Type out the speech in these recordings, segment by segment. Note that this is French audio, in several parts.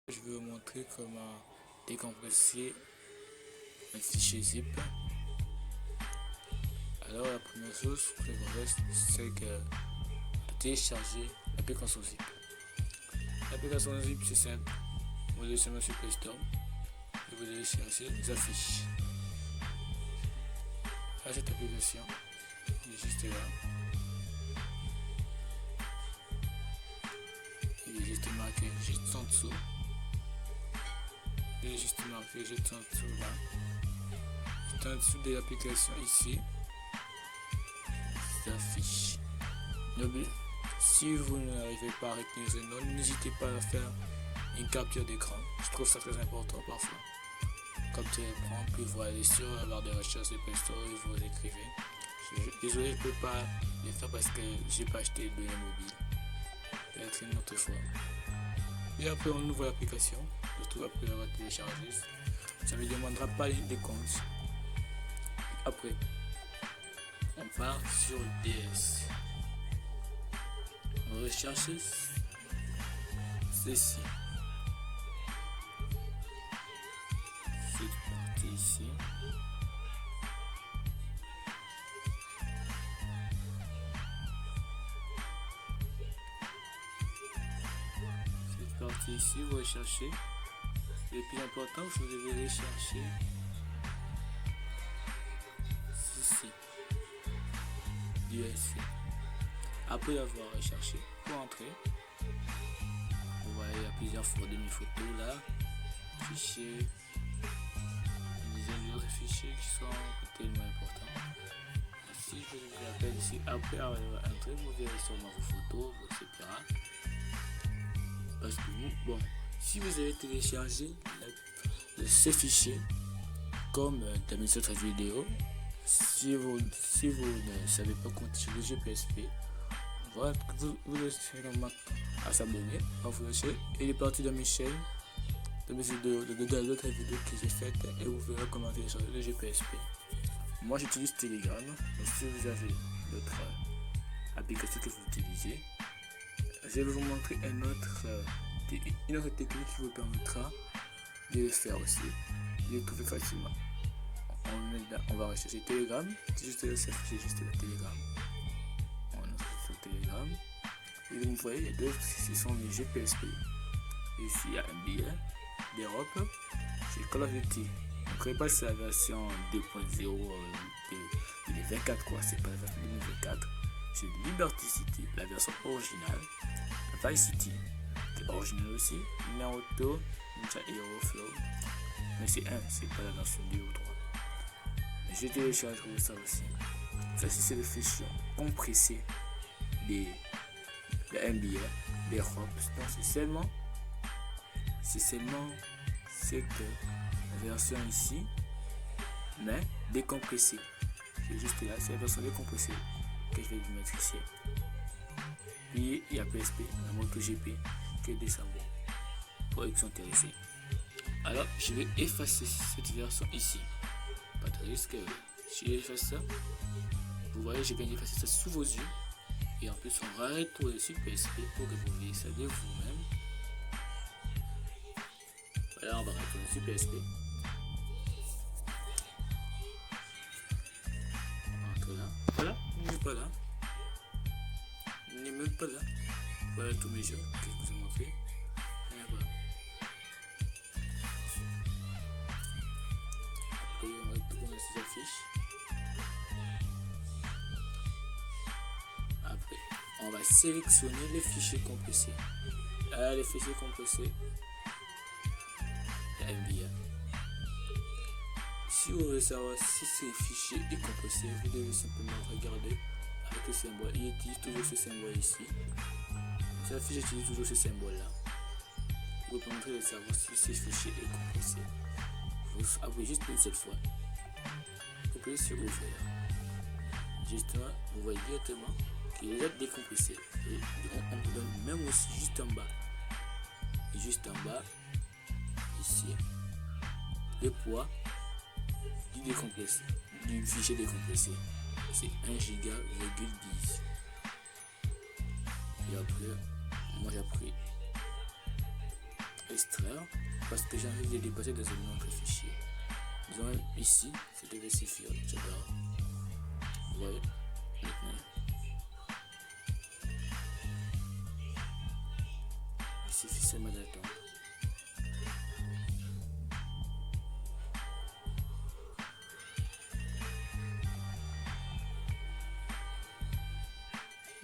Je vais vous montrer comment décompresser un fichier zip. Alors la première chose que vous reste, c'est de télécharger l'application zip. L'application zip, c'est simple. Vous allez sur Play Store et vous allez chercher les affiches. À cette application, il est juste là. Il est juste marqué juste en dessous. Il est juste marqué juste en dessous là. Juste en dessous de l'application ici. Affiche. Si vous n'arrivez pas à retenir ce nom, n'hésitez pas à faire une capture d'écran. Je trouve ça très important parfois. Capture d'écran, puis vous allez sur la barre de recherche de Play Store et vous écrivez. Désolé, je ne peux pas le faire parce que j'ai pas acheté de données mobile. Peut-être une autre fois. Et après, on ouvre l'application. Surtout après l'avoir téléchargé. Ça ne me demandera pas de compte. Après, on part sur DS. On recherche ceci. C'est parti ici. C'est parti ici, vous recherchez. Le plus important, vous devez rechercher ceci. USB. Après avoir recherché, pour entrer, vous voyez il y a plusieurs demi-photos là, fichiers, une dizaine d'autres fichiers qui sont tellement importants. Ici, je vous appelle ici, après avoir entré, vous verrez sûrement vos photos, etc. Parce que bon, si vous avez téléchargé ces fichiers, comme dans mes autres vidéos, si vous ne savez pas comment utiliser le GPSP, voilà, vous laissez la marque à s'abonner, à vous lâcher, et il est parti dans mes chaînes, dans mes vidéos, dans d'autres vidéos que j'ai faites, et vous verrez comment télécharger le GPSP. Moi j'utilise Telegram, mais si vous avez d'autres applications que vous utilisez, je vais vous montrer une autre technique qui vous permettra de le faire aussi, de le trouver facilement. On va rechercher Telegram, c'est juste là, c'est juste la Telegram. On est sur Telegram. Et vous voyez, il y a deux, ce sont les GPSP. Ici, il y a NBA d'Europe, c'est Call of Duty. On ne crée pas sa version 2.0 2024, quoi. C'est pas la version 2024. C'est Liberty City, la version originale. Vice City, qui est original aussi. Naruto, Ninja Hero Flow. Mais c'est pas la version 2 ou 3. Je téléchargerai ça aussi. Ça, c'est le fichier compressé de NBA, d'Europe. C'est seulement cette version ici, mais décompressée. C'est juste là, c'est la version décompressée que je vais vous mettre ici. Puis il y a PSP, la MotoGP, que descendons pour ceux qui sont intéressés. Alors, je vais effacer cette version ici. Pas de risque, si j'efface ça, vous voyez, je viens d'effacer ça sous vos yeux. Et en plus, on va retourner sur PSP pour que vous voyez ça de vous-même. Voilà, on va retourner sur PSP. Entre là. Voilà, il n'est pas là. Il n'est même pas là. Voilà tous mes jeux que je vous ai montrés. Voilà. Après, on va retourner ces affiches. Après, on va sélectionner les fichiers compressés. Là, les fichiers compressés. La NBA. Si vous voulez savoir si ce fichier est compressé, vous devez simplement regarder avec le symbole. Il utilise toujours ce symbole ici. Cette fiche utilise toujours ce symbole là. Vous permettrez de savoir si ce fichier est compressé. Vous appuyez juste une seule fois. Vous pouvez sur ouvrir. Justement, vous voyez directement qu'il est déjà décompressé. Et on vous donne même aussi juste en bas. Et juste en bas, ici, le poids du fichier décompressé. C'est 1 Go. Et après, moi j'ai pris extraire parce que j'ai envie de les dépasser dans un autre fichier. Disons ici, c'est de versifier, etc. Vous voyez, maintenant, il suffit seulement d'attendre.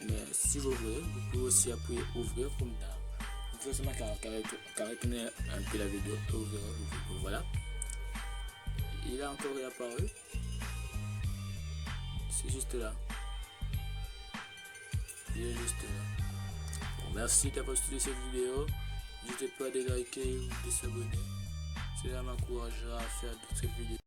Mais si vous voulez, vous pouvez aussi appuyer ouvrir comme d'hab. Vous pouvez seulement cartonner un peu la vidéo et ouvrir. Voilà. Il a encore réapparu. C'est juste là. Il est juste là. Bon, merci d'avoir suivi cette vidéo. N'hésitez pas à liker ou de s'abonner. Cela m'encouragera à faire d'autres vidéos.